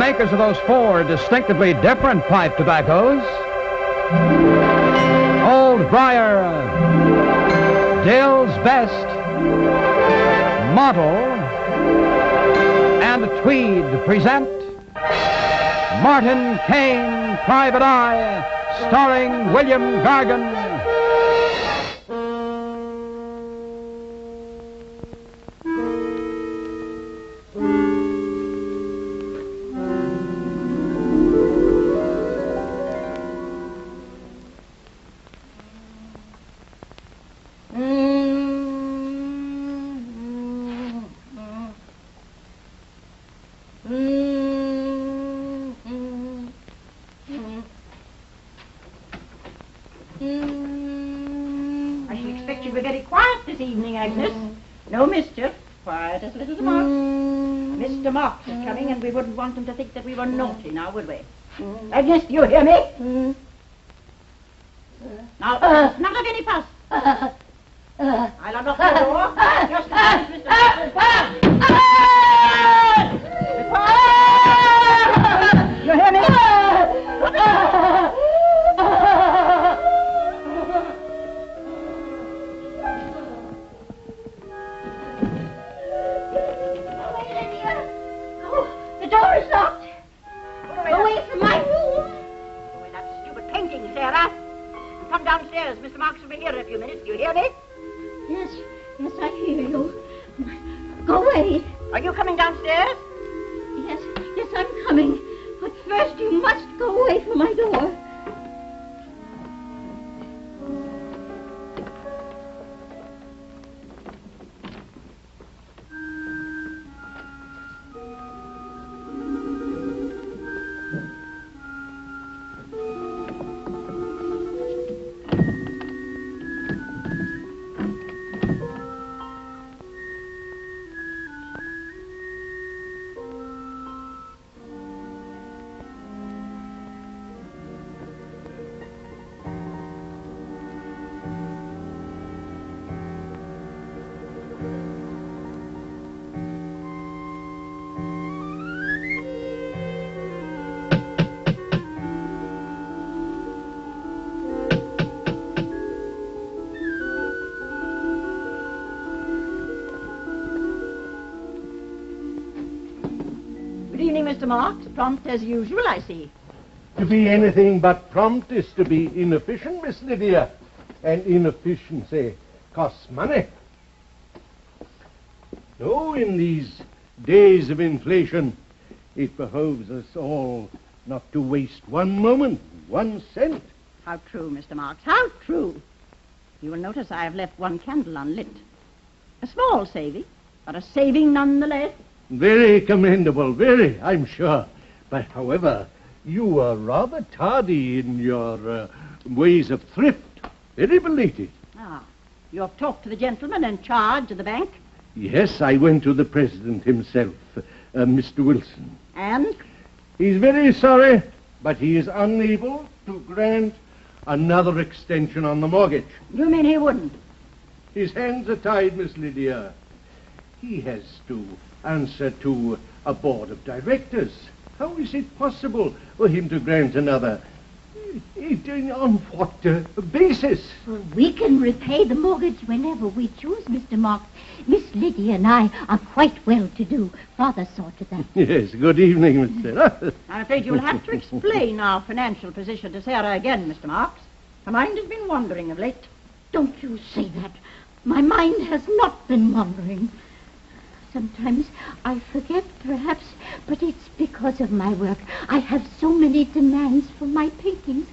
makers of those four distinctively different pipe tobaccos. Old Briar, Dill's Best, Model, and Tweed present Martin Kane, Private Eye, starring William Gargan. I should expect you were very quiet this evening, Agnes. No mischief. Quiet as little mouse. Mr. Marks is coming, and we wouldn't want him to think that we were naughty now, would we? Agnes, do you hear me? Now, not of any fuss. I'll unlock the door. Just a minute, Mr. You hear me? The door is locked. Away from my room. Go away that stupid painting, Sarah. And come downstairs. Mr. Marks will be here in a few minutes. Do you hear me? Yes, I hear you. Go away. Are you coming downstairs? Yes, I'm coming. But first you must go away from my door. Good evening, Mr. Marks. Prompt as usual, I see. To be anything but prompt is to be inefficient, Miss Lydia. And inefficiency costs money. No, in these days of inflation, it behoves us all not to waste one moment, 1 cent. How true, Mr. Marks, how true. You will notice I have left one candle unlit. A small saving, but a saving nonetheless. Very commendable, very, I'm sure. But, however, you are rather tardy in your ways of thrift. Very belated. Ah, you have talked to the gentleman in charge of the bank? Yes, I went to the president himself, Mr. Wilson. And? He's very sorry, but he is unable to grant another extension on the mortgage. You mean he wouldn't? His hands are tied, Miss Lydia. He has to answer to a board of directors. How is it possible for him to grant another? On what basis? Well, we can repay the mortgage whenever we choose, Mr. Marks. Miss Lydia and I are quite well-to-do. Father saw to that. Yes, good evening, Miss Sarah. I'm afraid you'll have to explain our financial position to Sarah again, Mr. Marks. Her mind has been wandering of late. Don't you say that. My mind has not been wandering. Sometimes I forget, perhaps, but it's because of my work. I have so many demands for my paintings.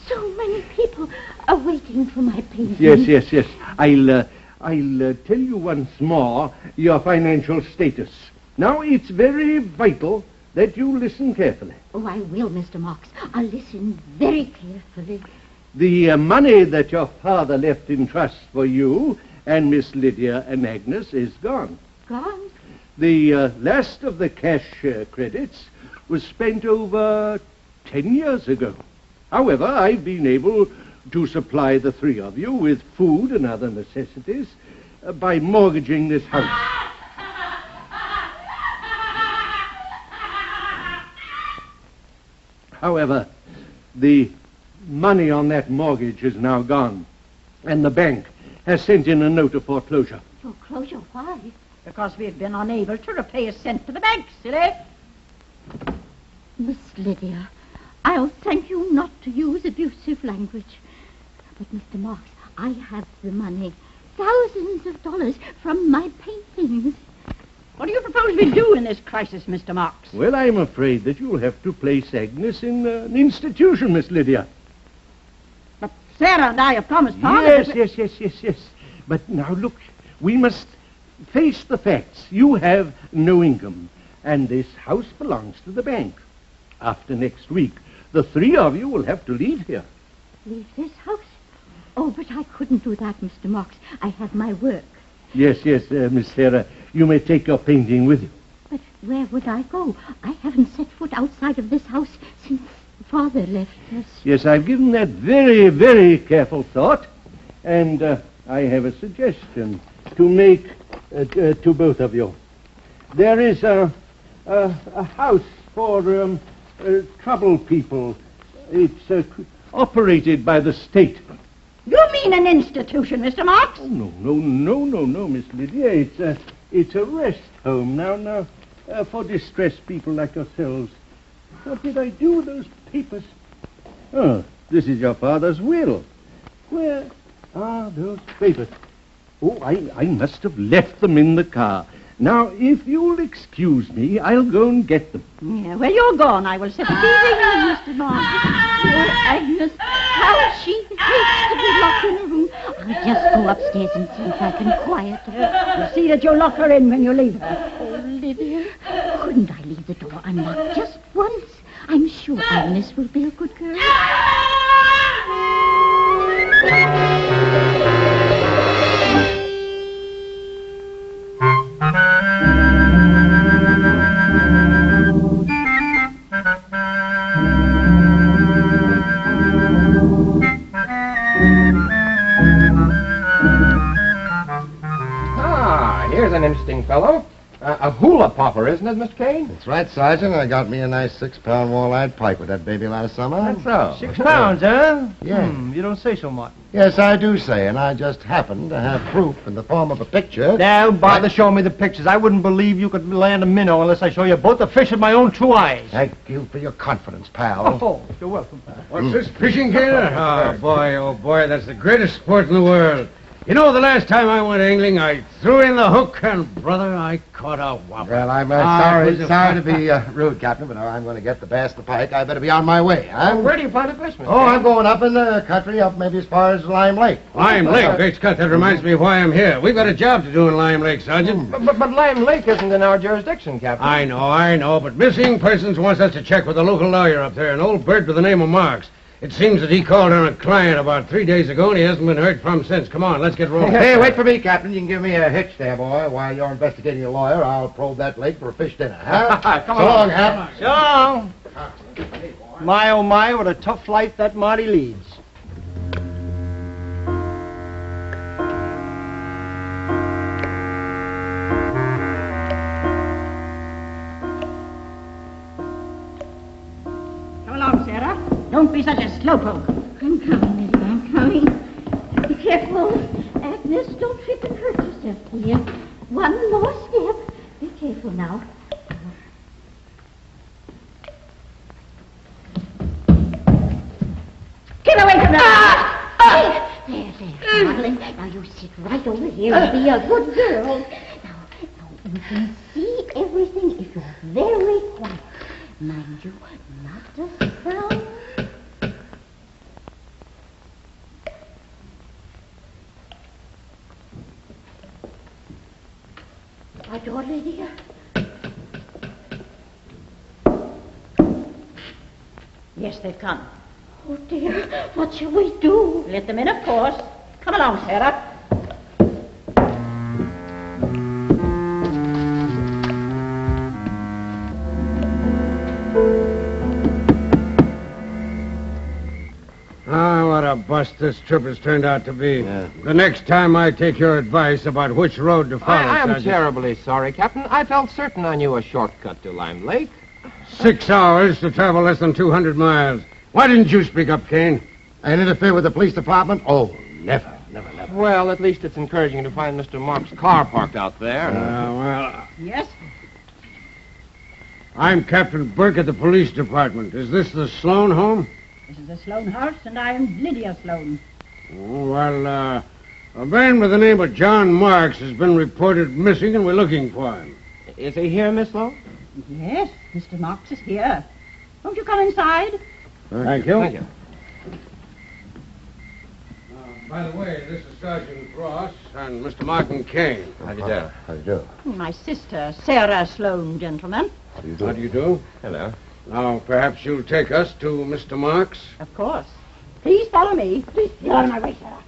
So many people are waiting for my paintings. Yes. I'll tell you once more your financial status. Now, it's very vital that you listen carefully. Oh, I will, Mr. Marks. I'll listen very carefully. The money that your father left in trust for you and Miss Lydia and Agnes is gone. Gone? The last of the cash credits was spent over 10 years ago. However, I've been able to supply the three of you with food and other necessities by mortgaging this house. However, the money on that mortgage is now gone, and the bank has sent in a note of foreclosure. Foreclosure? Why? Because we've been unable to repay a cent to the bank, silly. Miss Lydia, I'll thank you not to use abusive language. But, Mr. Marks, I have the money. Thousands of dollars from my paintings. What do you propose we do in this crisis, Mr. Marks? Well, I'm afraid that you'll have to place Agnes in an institution, Miss Lydia. But Sarah and I have promised Father... Yes. But now, look, we must face the facts. You have no income, and this house belongs to the bank. After next week, the three of you will have to leave here. Leave this house? Oh, but I couldn't do that, Mr. Marks. I have my work. Yes, Miss Sarah. You may take your painting with you. But where would I go? I haven't set foot outside of this house since Father left us. Yes, I've given that very, very careful thought. And I have a suggestion to make to both of you. There is a house for troubled people. It's operated by the state. You mean an institution, Mr. Marks? Oh, no, Miss Lydia. It's a rest home now, for distressed people like yourselves. What did I do with those papers? Oh, this is your father's will. Where are those papers? Oh, I must have left them in the car. Now, if you'll excuse me, I'll go and get them. Yeah, well, you're gone. I will sit and Mr. Marks. Poor Agnes. How she hates to be locked in a room. I'll just go upstairs and see if I can quiet her. You see that you lock her in when you leave her. Oh, Lydia, couldn't I leave the door unlocked just once? I'm sure Agnes will be a good girl. Here's an interesting fellow. A hula popper, isn't it, Mr. Kane? That's right, Sergeant. I got me a nice 6-pound wall-eyed pipe with that baby last summer. That's so. 6 pounds, huh? Yeah. You don't say so, Martin. Yes, I do say, and I just happen to have proof in the form of a picture. Don't bother showing me the pictures. I wouldn't believe you could land a minnow unless I show you both the fish with my own 2 eyes. Thank you for your confidence, pal. Oh, you're welcome. What's this fishing, Gator? Oh, boy, that's the greatest sport in the world. You know, the last time I went angling, I threw in the hook, and, brother, I caught a whopper. Well, I'm it was sorry to be rude, Captain, but I'm going to get the bass, the pike. I better be on my way, huh? Where do you plan to fish, Mr. Oh, I'm going up in the country, up maybe as far as Lime Lake. Lime Lake, great Scott, that reminds me why I'm here. We've got a job to do in Lime Lake, Sergeant. But Lime Lake isn't in our jurisdiction, Captain. I know, but Missing Persons wants us to check with a local lawyer up there, an old bird by the name of Marks. It seems that he called on a client about 3 days ago, and he hasn't been heard from since. Come on, let's get rolling. Hey, wait for me, Captain. You can give me a hitch there, boy. While you're investigating a lawyer, I'll probe that lake for a fish dinner, huh? Come so on. long, Hap. So long. My, oh, my, what a tough life that Marty leads. Come along, Sarah. Don't be such a slowpoke. I'm coming, Lydia, I'm coming. Be careful. Agnes, don't trip and hurt yourself, dear. One more step. Be careful now. Get away from that! There, darling. Now you sit right over here and be a good girl. Now you can see everything if you're very quiet. Mind you, not a sound. My door, Lydia. Yes, they've come. Oh, dear. What shall we do? Let them in, of course. Come along, Sarah. Ah, what a a bust this trip has turned out to be. Yeah. The next time I take your advice about which road to follow, I am Sergeant. terribly sorry, Captain. I felt certain I knew a shortcut to Lime Lake. 6 hours to travel less than 200 miles. Why didn't you speak up, Kane? And interfere with the police department? Oh, never. Well, at least it's encouraging to find Mr. Mark's car parked out there. Yes? I'm Captain Burke at the police department. Is this the Sloan home? This is the Sloan house, and I am Lydia Sloan. Oh, well, a man by the name of John Marks has been reported missing, and we're looking for him. Is he here, Miss Sloan? Yes, Mr. Marks is here. Won't you come inside? Thank you. Thank you. By the way, this is Sergeant Ross and Mr. Martin Kane. How do you do? How do you do? My sister, Sarah Sloan, gentlemen. How do you How do you do? Hello. Now, perhaps you'll take us to Mr. Marks? Of course. Please follow me. Please get out of my way, Sarah.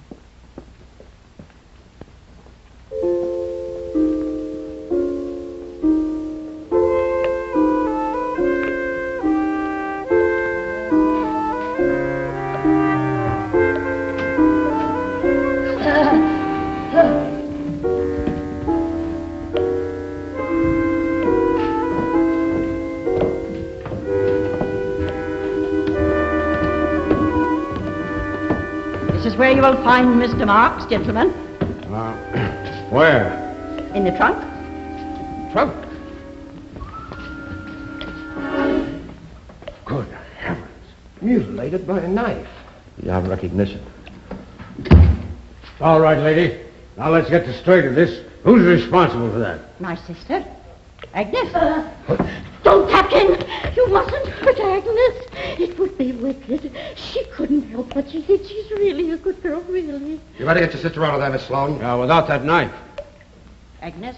This is where you will find Mr. Marks, gentlemen. Where? In the trunk. Trunk. Good heavens. Mutilated by a knife. Beyond recognition. All right, lady. Now let's get to straight of this. Who's responsible for that? My sister, Agnes. Don't, Captain! You mustn't hurt Agnes. It would be wicked. She couldn't help what she did. She's really a good girl, really. You better get your sister out of there, Miss Sloan. Without that knife. Agnes.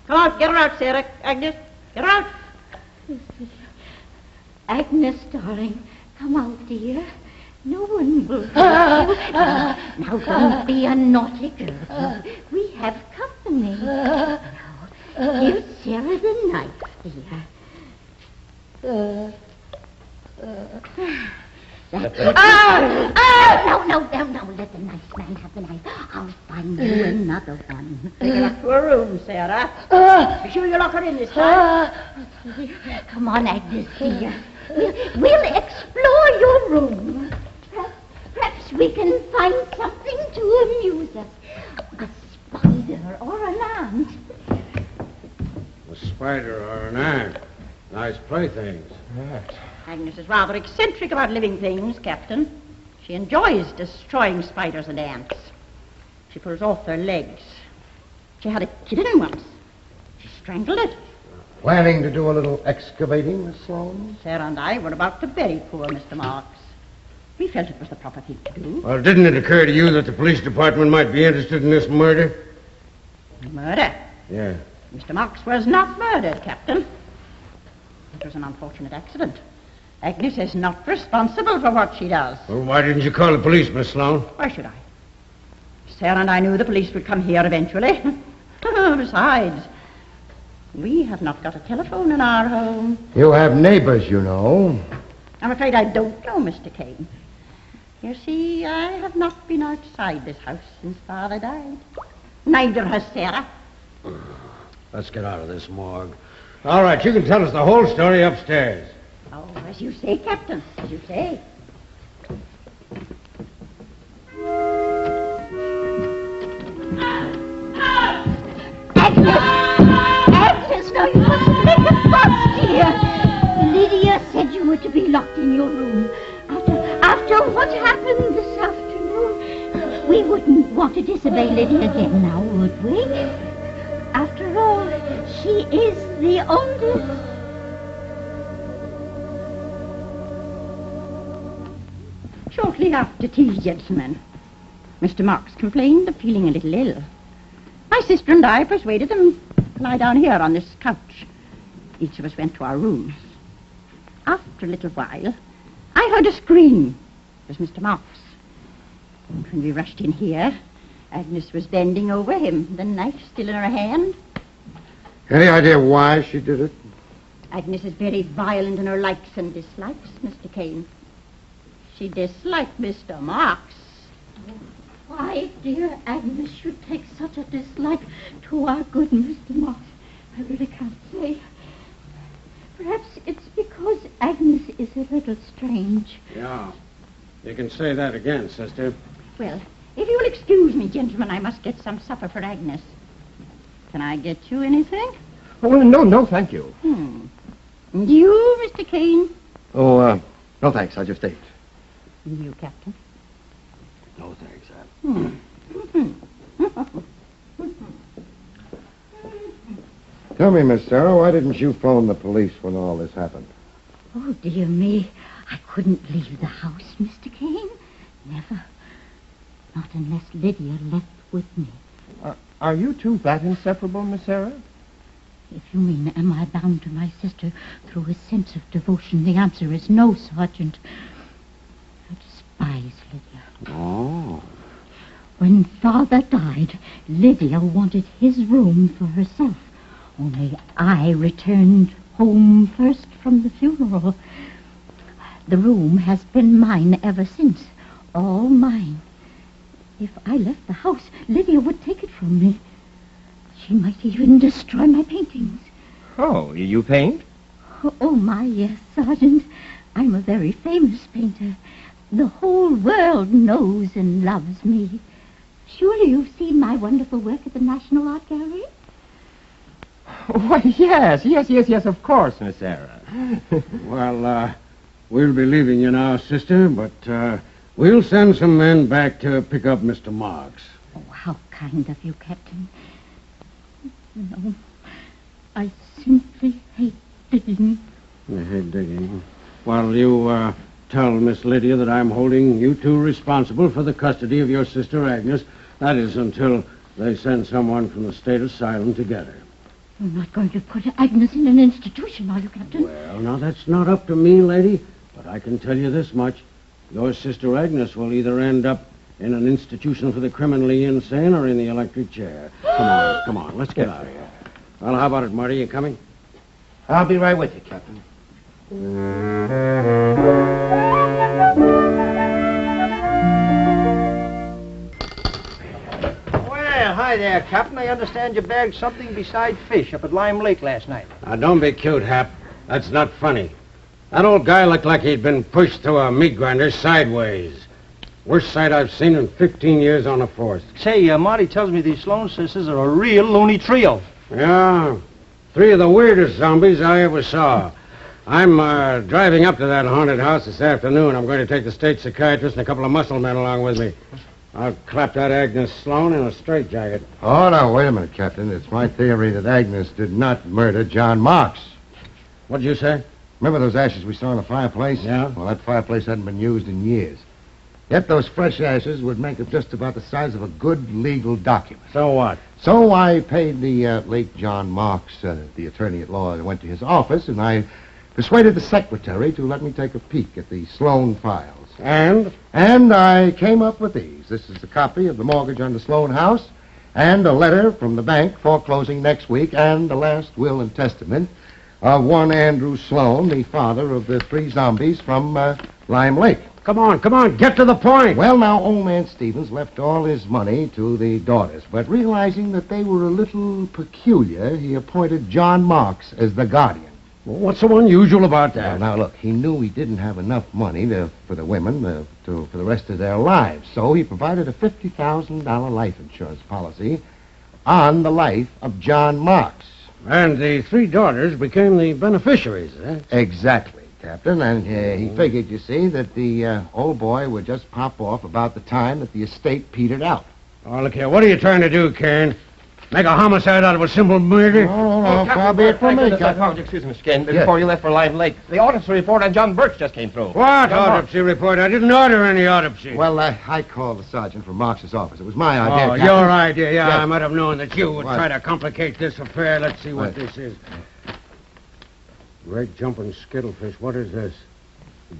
Come on, get her out, Sarah. Agnes, get her out. Agnes, darling, come out, dear. No one will hurt you. Now, don't be a naughty girl. We have company. Now, give Sarah the knife, dear. That's it. No, let the nice man have the knife. I'll find you another one. Take her up to her room, Sarah. Be sure you lock her in this time. Come on, Agnes, dear. We'll explore your room. Perhaps we can find something to amuse us. A spider or an ant. A spider or an ant. Nice playthings. Agnes is rather eccentric about living things, Captain. She enjoys destroying spiders and ants. She pulls off their legs. She had a kitten once. She strangled it. Planning to do a little excavating, Miss Sloan? Sarah and I were about to bury poor Mr. Marks. We felt it was the proper thing to do. Well, didn't it occur to you that the police department might be interested in this murder? Murder? Yeah. Mr. Marks was not murdered, Captain. It was an unfortunate accident. Agnes is not responsible for what she does. Well, why didn't you call the police, Miss Sloan? Why should I? Sarah and I knew the police would come here eventually. Besides, we have not got a telephone in our home. You have neighbors, you know. I'm afraid I don't know, Mr. Kane. You see, I have not been outside this house since Father died. Neither has Sarah. Let's get out of this morgue. All right, you can tell us the whole story upstairs. Oh, as you say, Captain, as you say. Agnes, no, you mustn't make a fuss, dear. Lydia said you were to be locked in your room. After what happened this afternoon, we wouldn't want to disobey Lydia again now, would we? After all, she is the oldest. Shortly after tea, gentlemen, Mr. Marks complained of feeling a little ill. My sister and I persuaded him to lie down here on this couch. Each of us went to our rooms. After a little while, I heard a scream. It was Mr. Marks. And when we rushed in here, Agnes was bending over him, the knife still in her hand. Any idea why she did it? Agnes is very violent in her likes and dislikes, Mr. Kane. She disliked Mr. Marks. Why, dear Agnes, should take such a dislike to our good Mr. Marks, I really can't say. Perhaps it's because Agnes is a little strange. Yeah. You can say that again, sister. Well, if you'll excuse me, gentlemen, I must get some supper for Agnes. Can I get you anything? Oh, no, thank you. And you, Mr. Kane? Oh, no thanks. I just ate. And you, Captain? No thanks, Tell me, Miss Sarah, why didn't you phone the police when all this happened? Oh, dear me. I couldn't leave the house, Mr. Kane. Never. Not unless Lydia left with me. Are you two that inseparable, Miss Sarah? If you mean, am I bound to my sister through a sense of devotion, the answer is no, Sergeant. I despise Lydia. Oh. When Father died, Lydia wanted his room for herself. Only I returned home first from the funeral. The room has been mine ever since. All mine. If I left the house, Lydia would take it from me. She might even destroy my paintings. Oh, you paint? Oh, my, yes, Sergeant. I'm a very famous painter. The whole world knows and loves me. Surely you've seen my wonderful work at the National Art Gallery? Why, yes, of course, Miss Sarah. Well, we'll be leaving you now, sister, but we'll send some men back to pick up Mr. Marks. Oh, how kind of you, Captain. No, I simply hate digging. You hate digging. Well, you tell Miss Lydia that I'm holding you two responsible for the custody of your sister Agnes. That is until they send someone from the state asylum to get her. You're not going to put Agnes in an institution, are you, Captain? Well, now, that's not up to me, lady. But I can tell you this much. Your sister Agnes will either end up in an institution for the criminally insane or in the electric chair. Come on, let's get out of here. Well, how about it, Marty? You coming? I'll be right with you, Captain. Well, hi there, Captain. I understand you bagged something besides fish up at Lime Lake last night. Now, don't be cute, Hap. That's not funny. That old guy looked like he'd been pushed through a meat grinder sideways. Worst sight I've seen in 15 years on the force. Say, Marty tells me these Sloan sisters are a real loony trio. Yeah, three of the weirdest zombies I ever saw. I'm driving up to that haunted house this afternoon. I'm going to take the state psychiatrist and a couple of muscle men along with me. I'll clap that Agnes Sloan in a straitjacket. Oh, now, wait a minute, Captain. It's my theory that Agnes did not murder John Marks. What'd you say? Remember those ashes we saw in the fireplace? Yeah. Well, that fireplace hadn't been used in years. Yet those fresh ashes would make it just about the size of a good legal document. So what? So I paid the late John Marks, the attorney at law, and went to his office, and I persuaded the secretary to let me take a peek at the Sloan files. And? And I came up with these. This is a copy of the mortgage on the Sloan house, and a letter from the bank foreclosing next week, and the last will and testament of one Andrew Sloan, the father of the three zombies from Lime Lake. Come on, get to the point. Well, now, old man Stevens left all his money to the daughters, but realizing that they were a little peculiar, he appointed John Marks as the guardian. Well, what's so unusual about that? Now, look, he knew he didn't have enough money for the women for the rest of their lives, so he provided a $50,000 life insurance policy on the life of John Marks. And the three daughters became the beneficiaries, eh? Exactly, Captain, and he figured, you see, that the old boy would just pop off about the time that the estate petered out. Oh, look here, what are you trying to do, Kane? Make a homicide out of a simple murder? No, far be it from me, Captain. Excuse me, Mr. Kane. Before you left for Lime Lake, the autopsy report on John Birch just came through. What autopsy report? I didn't order any autopsy. Well, I called the sergeant from Marks's office. It was my idea, Oh, Captain. your idea. Yeah, Yeah. I might have known that you would What? try to complicate this affair. Let's see what What? this is. Great jumping skittlefish. What is this?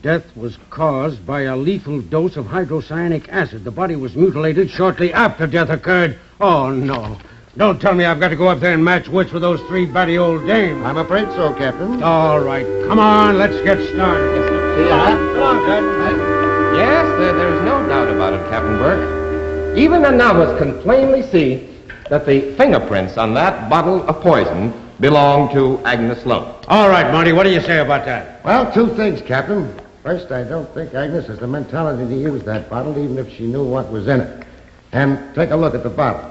Death was caused by a lethal dose of hydrocyanic acid. The body was mutilated shortly after death occurred. Oh, no. Don't tell me I've got to go up there and match wits with those three batty old dames. I'm afraid so, Captain. All right. Come on, let's get started. See ya. Come on, Ted. Yes, there's no doubt about it, Captain Burke. Even a novice can plainly see that the fingerprints on that bottle of poison belong to Agnes Sloan. All right, Marty, what do you say about that? Well, two things, Captain. First, I don't think Agnes has the mentality to use that bottle, even if she knew what was in it. And take a look at the bottle.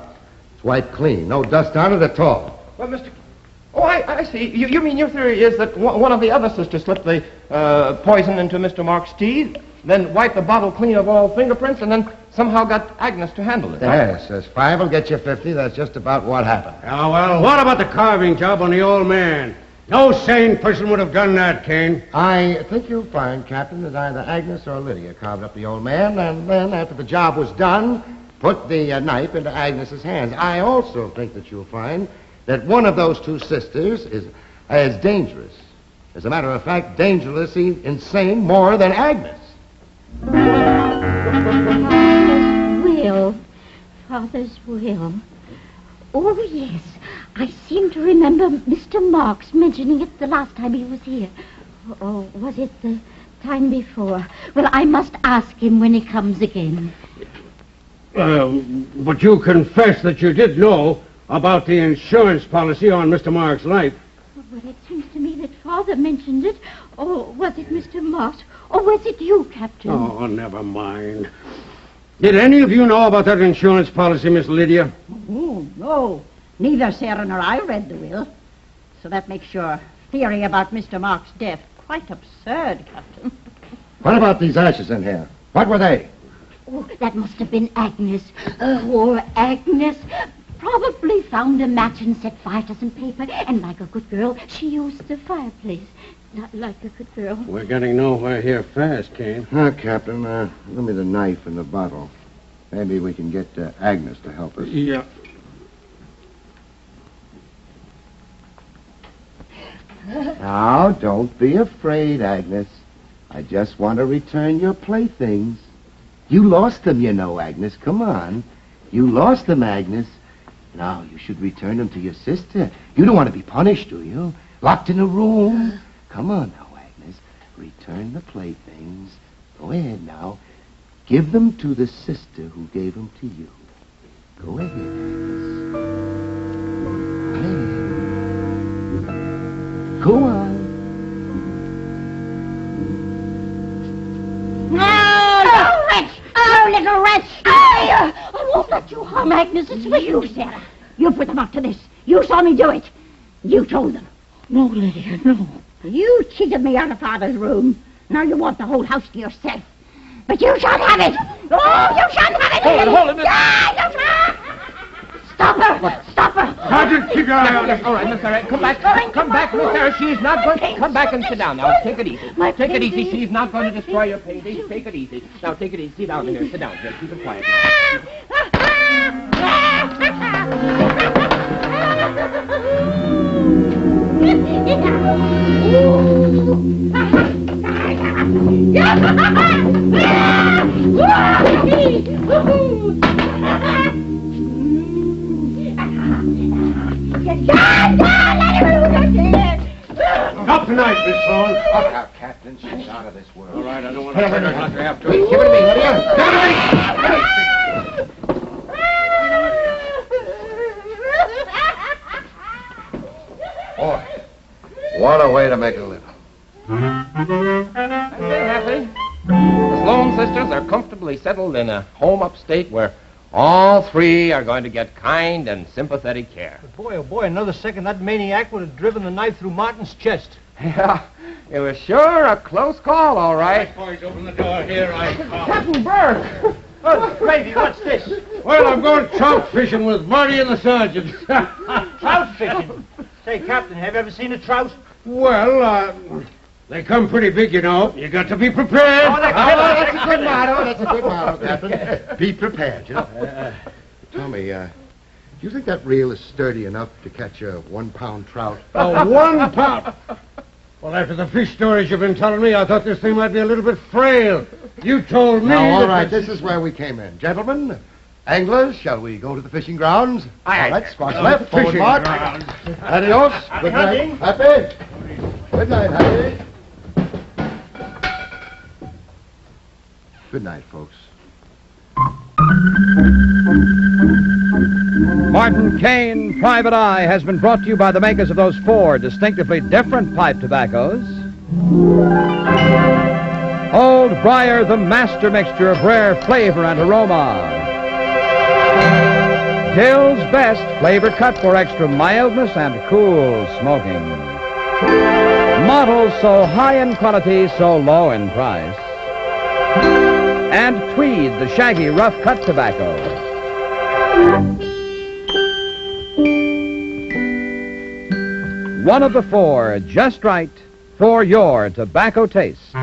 It's wiped clean. No dust on it at all. Well, Mr. Oh, I see. You mean your theory is that one of the other sisters slipped the poison into Mr. Mark's tea, then wiped the bottle clean of all fingerprints, and then somehow got Agnes to handle it? Yes, says 5 will get you 50. That's just about what happened. Oh, well, what about the carving job on the old man? No sane person would have done that, Kane. I think you'll find, Captain, that either Agnes or Lydia carved up the old man, and then, after the job was done, put the knife into Agnes's hands. I also think that you'll find that one of those two sisters is as dangerous. As a matter of fact, dangerously insane more than Agnes. Father's will. Oh, yes. I seem to remember Mr. Marks mentioning it the last time he was here. Or was it the time before? Well, I must ask him when he comes again. But you confess that you did know about the insurance policy on Mr. Mark's life. Well, it seems to me that Father mentioned it. Or was it Mr. Marks? Or was it you, Captain? Oh, never mind. Did any of you know about that insurance policy, Miss Lydia? Oh, no. Neither Sarah nor I read the will. So that makes your theory about Mr. Mark's death quite absurd, Captain. What about these ashes in here? What were they? Oh, that must have been Agnes. Poor Agnes. Probably found a match and set fire to some paper. And like a good girl, she used the fireplace. Not like a good girl. We're getting nowhere here fast, Kane. Captain, give me the knife and the bottle. Maybe we can get Agnes to help us. Yeah. Now, don't be afraid, Agnes. I just want to return your playthings. You lost them, you know, Agnes. Come on. You lost them, Agnes. Now, you should return them to your sister. You don't want to be punished, do you? Locked in a room. Come on now, Agnes. Return the playthings. Go ahead now. Give them to the sister who gave them to you. Go ahead, Agnes. Go ahead. Go on. No, wretch! Oh, little wretch! I won't let you harm Agnes. It's for you, Sarah. You put them up to this. You saw me do it. You told them. No, Lydia, no. You cheated me out of Father's room. Now you want the whole house to yourself. But you shan't have it. Oh, you shan't have it. Hold it. Yeah, you shan't. Stop her. Stop her. Sergeant, keep your eye on her. All right, Miss Sarah, come back. Come back, Miss Sarah. She's not going to... Come back and sit down now. Take it easy. Take it easy. She's not going to destroy your painting. Take it easy. Now, take it easy. Sit down here. Sit down here. Keep it quiet now. Not tonight, Miss Sloan. Look out, Captain. She's out of this world. All right, I don't want to hurt her like I have to. Give it to me, Lydia. Give it to me. Boy, what a way to make a living. They're happy. The Sloan sisters are comfortably settled in a home upstate where all three are going to get kind and sympathetic care. Boy, oh boy, another second, that maniac would have driven the knife through Martin's chest. Yeah, it was sure a close call, all right. Boys, open the door. Here I come. Captain Burke! Oh, gravy, what's this? Well, I'm going trout fishing with Marty and the sergeant. Trout fishing. Say, Captain, have you ever seen a trout? Well, they come pretty big, you know. You got to be prepared. That's a good motto. That's a good motto, Captain. Be prepared, you know. Tell me, do you think that reel is sturdy enough to catch a 1-pound trout? Oh, 1 pound. Well, after the fish stories you've been telling me, I thought this thing might be a little bit frail. You told me... Now, all that right, this is where we came in. Gentlemen, anglers, shall we go to the fishing grounds? All right, squash left, forward fishing mark. grounds. Adios. Good night. Happy. Good night, Happy. Good night, folks. Martin Kane, Private Eye, has been brought to you by the makers of those 4 distinctively different pipe tobaccos. Old Briar, the master mixture of rare flavor and aroma. Dill's Best, flavor cut for extra mildness and cool smoking. Models so high in quality, so low in price. And Tweed, the shaggy, rough-cut tobacco. One of the 4, just right for your tobacco taste.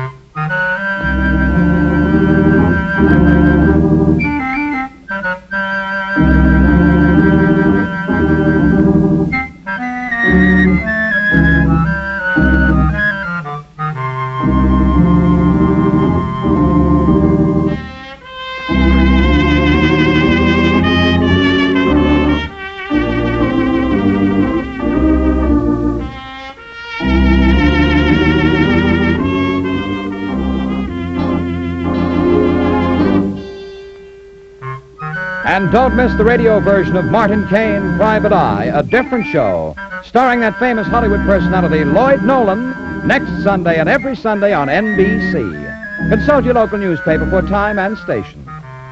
And don't miss the radio version of Martin Kane, Private Eye, a different show, starring that famous Hollywood personality Lloyd Nolan, next Sunday and every Sunday on NBC. Consult your local newspaper for time and station.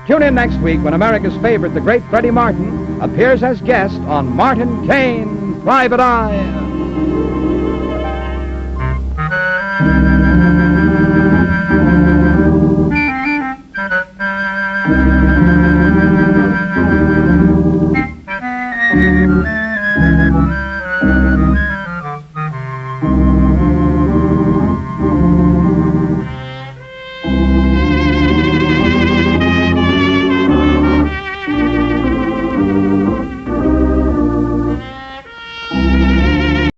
Tune in next week when America's favorite, the great Freddie Martin, appears as guest on Martin Kane, Private Eye.